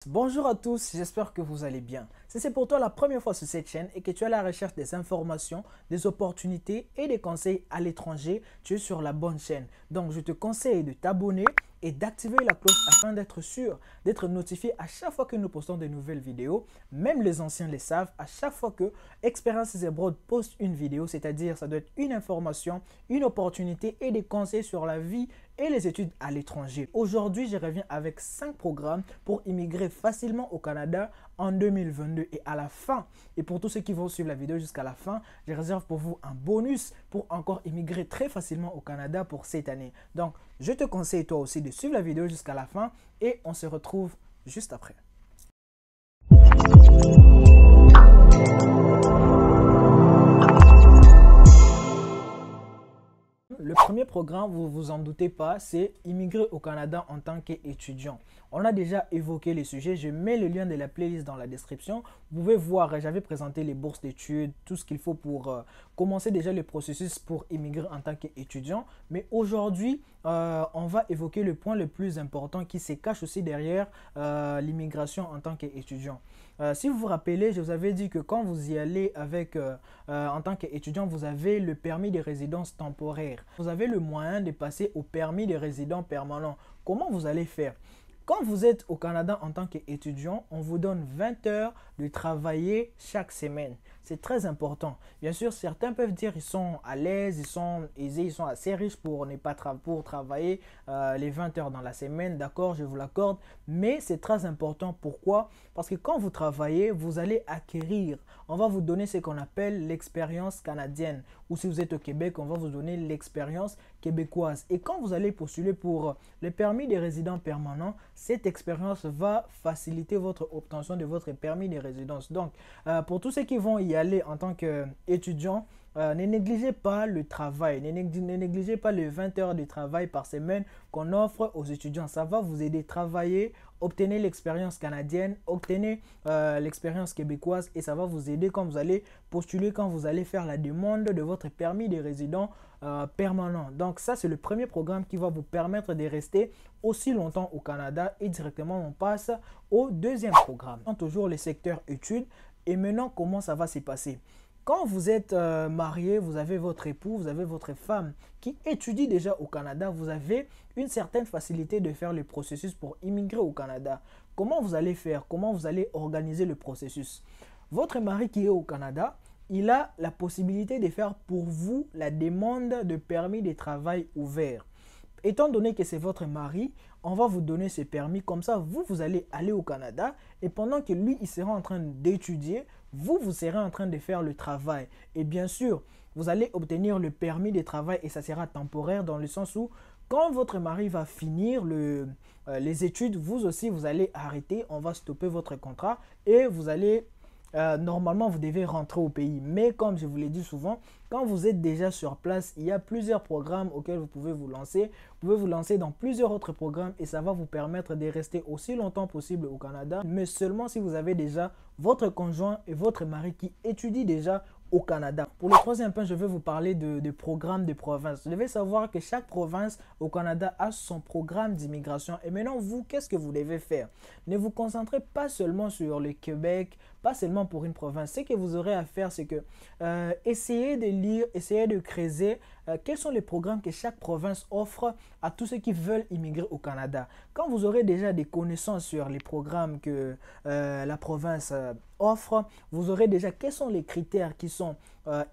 Bonjour à tous, j'espère que vous allez bien. Si c'est pour toi la première fois sur cette chaîne et que tu es à la recherche des informations, des opportunités et des conseils à l'étranger, tu es sur la bonne chaîne. Donc je te conseille de t'abonner et d'activer la cloche afin d'être sûr d'être notifié à chaque fois que nous postons de nouvelles vidéos. Même les anciens le savent, à chaque fois que Experiences Abroad poste une vidéo, c'est-à-dire ça doit être une information, une opportunité et des conseils sur la vie et les études à l'étranger. Aujourd'hui, je reviens avec 5 programmes pour immigrer facilement au Canada en 2022 et à la fin. Et pour tous ceux qui vont suivre la vidéo jusqu'à la fin, je réserve pour vous un bonus pour encore immigrer très facilement au Canada pour cette année. Donc, je te conseille toi aussi de suivre la vidéo jusqu'à la fin et on se retrouve juste après. Le premier programme, vous vous en doutez pas, c'est immigrer au Canada en tant qu'étudiant. On a déjà évoqué les sujets, je mets le lien de la playlist dans la description. Vous pouvez voir, j'avais présenté les bourses d'études, tout ce qu'il faut pour commencer déjà le processus pour immigrer en tant qu'étudiant. Mais aujourd'hui, on va évoquer le point le plus important qui se cache aussi derrière l'immigration en tant qu'étudiant. Si vous vous rappelez, je vous avais dit que quand vous y allez en tant qu'étudiant, vous avez le permis de résidence temporaire. Vous avez le moyen de passer au permis de résident permanent. Comment vous allez faire? Quand vous êtes au Canada en tant qu'étudiant, on vous donne 20 heures de travailler chaque semaine. C'est très important. Bien sûr, certains peuvent dire qu'ils sont à l'aise, ils sont aisés, ils sont assez riches pour ne pas pour travailler les 20 heures dans la semaine. D'accord, je vous l'accorde. Mais c'est très important. Pourquoi? Parce que quand vous travaillez, vous allez acquérir. On va vous donner ce qu'on appelle l'expérience canadienne. Ou si vous êtes au Québec, on va vous donner l'expérience québécoise. Et quand vous allez postuler pour le permis de résident permanent, cette expérience va faciliter votre obtention de votre permis de résidence. Donc, pour tous ceux qui vont y aller en tant qu'étudiants, ne négligez pas le travail, ne négligez pas les 20 heures de travail par semaine qu'on offre aux étudiants. Ça va vous aider à travailler, obtenez l'expérience canadienne, obtenez l'expérience québécoise et ça va vous aider quand vous allez postuler, quand vous allez faire la demande de votre permis de résident permanent. Donc ça, c'est le premier programme qui va vous permettre de rester aussi longtemps au Canada et directement on passe au deuxième programme. Toujours les secteurs études et maintenant comment ça va se passer? Quand vous êtes marié, vous avez votre époux, vous avez votre femme qui étudie déjà au Canada, vous avez une certaine facilité de faire le processus pour immigrer au Canada. Comment vous allez faire? Comment vous allez organiser le processus? Votre mari qui est au Canada, il a la possibilité de faire pour vous la demande de permis de travail ouvert. Étant donné que c'est votre mari, on va vous donner ce permis. Comme ça, vous allez aller au Canada et pendant que lui, il sera en train d'étudier, vous serez en train de faire le travail. Et bien sûr, vous allez obtenir le permis de travail et ça sera temporaire dans le sens où quand votre mari va finir les études, vous aussi, vous allez arrêter. On va stopper votre contrat et vous allez... normalement, vous devez rentrer au pays. Mais comme je vous l'ai dit souvent, quand vous êtes déjà sur place, il y a plusieurs programmes auxquels vous pouvez vous lancer. Vous pouvez vous lancer dans plusieurs autres programmes et ça va vous permettre de rester aussi longtemps possible au Canada. Mais seulement si vous avez déjà votre conjoint et votre mari qui étudient déjà au Canada. Pour le troisième point, je vais vous parler de programmes de province. Vous devez savoir que chaque province au Canada a son programme d'immigration. Et maintenant, vous, qu'est-ce que vous devez faire? Ne vous concentrez pas seulement sur le Québec, pas seulement pour une province. Ce que vous aurez à faire, c'est que essayez de lire, essayez de creuser quels sont les programmes que chaque province offre à tous ceux qui veulent immigrer au Canada. Quand vous aurez déjà des connaissances sur les programmes que la province offre, vous aurez déjà quels sont les critères qui sont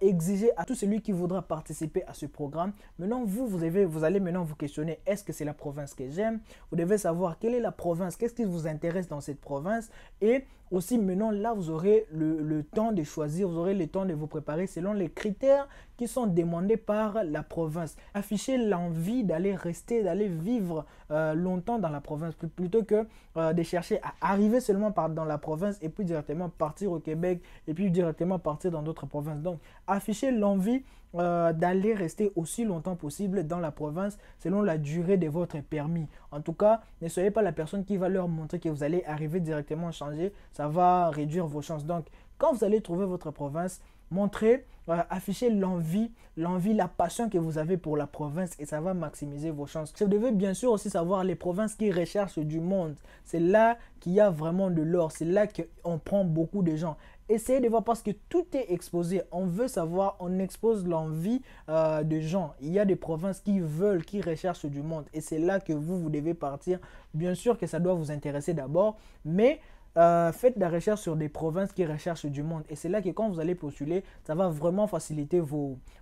exigés à tout celui qui voudra participer à ce programme. Maintenant, vous allez maintenant vous questionner, est-ce que c'est la province que j'aime? Vous devez savoir quelle est la province, qu'est-ce qui vous intéresse dans cette province et aussi maintenant là vous aurez le temps de choisir, vous aurez le temps de vous préparer selon les critères qui sont demandés par la province. Affichez l'envie d'aller rester, d'aller vivre longtemps dans la province plutôt que de chercher à arriver seulement dans la province et puis directement partir au Québec et puis directement partir dans d'autres provinces. Donc affichez l'envie d'aller rester aussi longtemps possible dans la province selon la durée de votre permis. En tout cas, ne soyez pas la personne qui va leur montrer que vous allez arriver directement changer. Ça va réduire vos chances. Donc, quand vous allez trouver votre province, montrer, afficher l'envie, la passion que vous avez pour la province et ça va maximiser vos chances. Vous devez bien sûr aussi savoir les provinces qui recherchent du monde. C'est là qu'il y a vraiment de l'or, c'est là qu'on prend beaucoup de gens. Essayez de voir parce que tout est exposé. On veut savoir, on expose l'envie de gens. Il y a des provinces qui veulent, qui recherchent du monde. Et c'est là que vous devez partir. Bien sûr que ça doit vous intéresser d'abord, mais faites de la recherche sur des provinces qui recherchent du monde. Et c'est là que quand vous allez postuler, ça va vraiment faciliter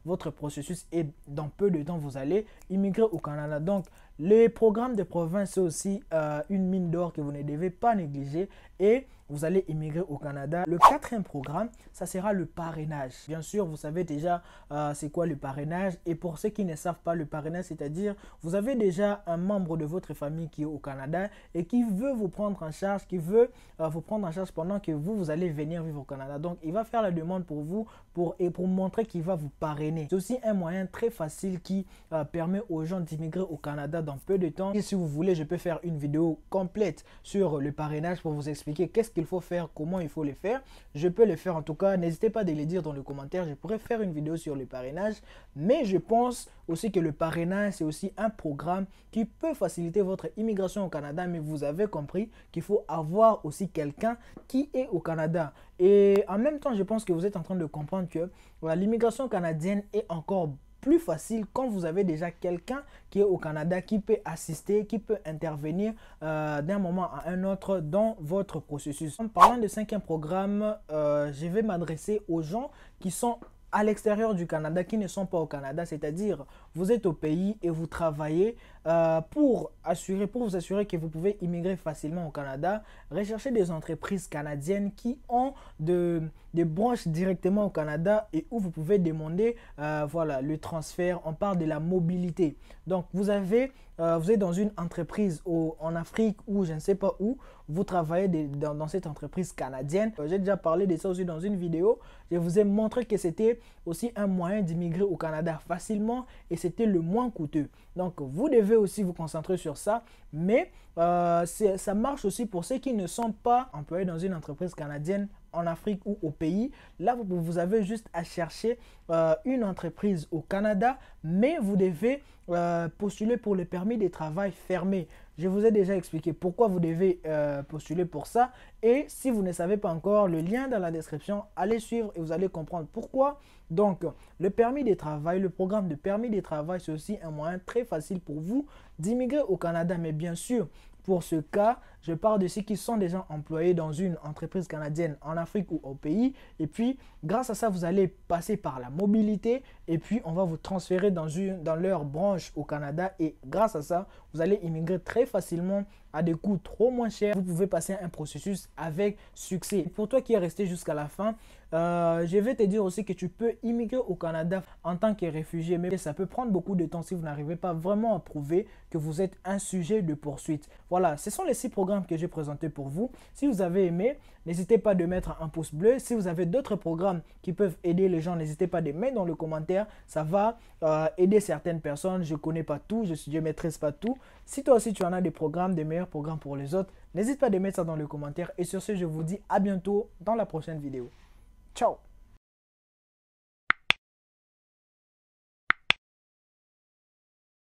votre processus et dans peu de temps, vous allez immigrer au Canada. Donc, les programmes de province, c'est aussi une mine d'or que vous ne devez pas négliger et vous allez immigrer au Canada. Le quatrième programme, ça sera le parrainage. Bien sûr, vous savez déjà c'est quoi le parrainage. Et pour ceux qui ne savent pas le parrainage, c'est-à-dire vous avez déjà un membre de votre famille qui est au Canada et qui veut vous prendre en charge, qui veut vous prendre en charge pendant que vous allez venir vivre au Canada. Donc, il va faire la demande pour vous pour montrer qu'il va vous parrainer. C'est aussi un moyen très facile qui permet aux gens d'immigrer au Canada dans peu de temps. Et si vous voulez, je peux faire une vidéo complète sur le parrainage pour vous expliquer qu'est-ce qu'il faut faire, comment il faut le faire. Je peux le faire en tout cas. N'hésitez pas à les dire dans les commentaires. Je pourrais faire une vidéo sur le parrainage. Mais je pense aussi que le parrainage, c'est aussi un programme qui peut faciliter votre immigration au Canada. Mais vous avez compris qu'il faut avoir aussi quelqu'un qui est au Canada. Et en même temps, je pense que vous êtes en train de comprendre que l'immigration canadienne est encore plus facile quand vous avez déjà quelqu'un qui est au Canada, qui peut assister, qui peut intervenir d'un moment à un autre dans votre processus. En parlant de cinquième programme, je vais m'adresser aux gens qui sont à l'extérieur du Canada, qui ne sont pas au Canada, c'est-à-dire vous êtes au pays et vous travaillez pour vous assurer que vous pouvez immigrer facilement au Canada. Recherchez des entreprises canadiennes qui ont des branches directement au Canada et où vous pouvez demander voilà, le transfert. On parle de la mobilité. Donc vous êtes dans une entreprise en Afrique ou je ne sais pas où, vous travaillez dans cette entreprise canadienne. J'ai déjà parlé de ça aussi dans une vidéo. Je vous ai montré que c'était aussi un moyen d'immigrer au Canada facilement et c'était le moins coûteux. Donc vous devez aussi vous concentrer sur ça, mais ça marche aussi pour ceux qui ne sont pas employés dans une entreprise canadienne en Afrique ou au pays. Là, vous avez juste à chercher une entreprise au Canada, mais vous devez postuler pour le permis de travail fermé. Je vous ai déjà expliqué pourquoi vous devez postuler pour ça. Et si vous ne savez pas encore, le lien dans la description, allez suivre et vous allez comprendre pourquoi. Donc, le permis de travail, le programme de permis de travail, c'est aussi un moyen très facile pour vous d'immigrer au Canada. Mais bien sûr, pour ce cas, je parle de ceux qui sont déjà employés dans une entreprise canadienne en Afrique ou au pays. Et puis, grâce à ça, vous allez passer par la mobilité et puis on va vous transférer dans leur branche au Canada. Et grâce à ça, vous allez immigrer très facilement à des coûts trop moins chers. Vous pouvez passer un processus avec succès. Et pour toi qui es resté jusqu'à la fin, je vais te dire aussi que tu peux immigrer au Canada en tant que réfugié. Mais ça peut prendre beaucoup de temps si vous n'arrivez pas vraiment à prouver que vous êtes un sujet de poursuite. Voilà, ce sont les 6 programmes que j'ai présentés pour vous. Si vous avez aimé, n'hésitez pas de mettre un pouce bleu. Si vous avez d'autres programmes qui peuvent aider les gens, n'hésitez pas de mettre dans le commentaire. Ça va aider certaines personnes. Je ne connais pas tout, je ne maîtrise pas tout. Si toi aussi tu en as des programmes, des meilleurs programmes pour les autres, n'hésite pas de mettre ça dans le commentaire. Et sur ce, je vous dis à bientôt dans la prochaine vidéo. Ciao!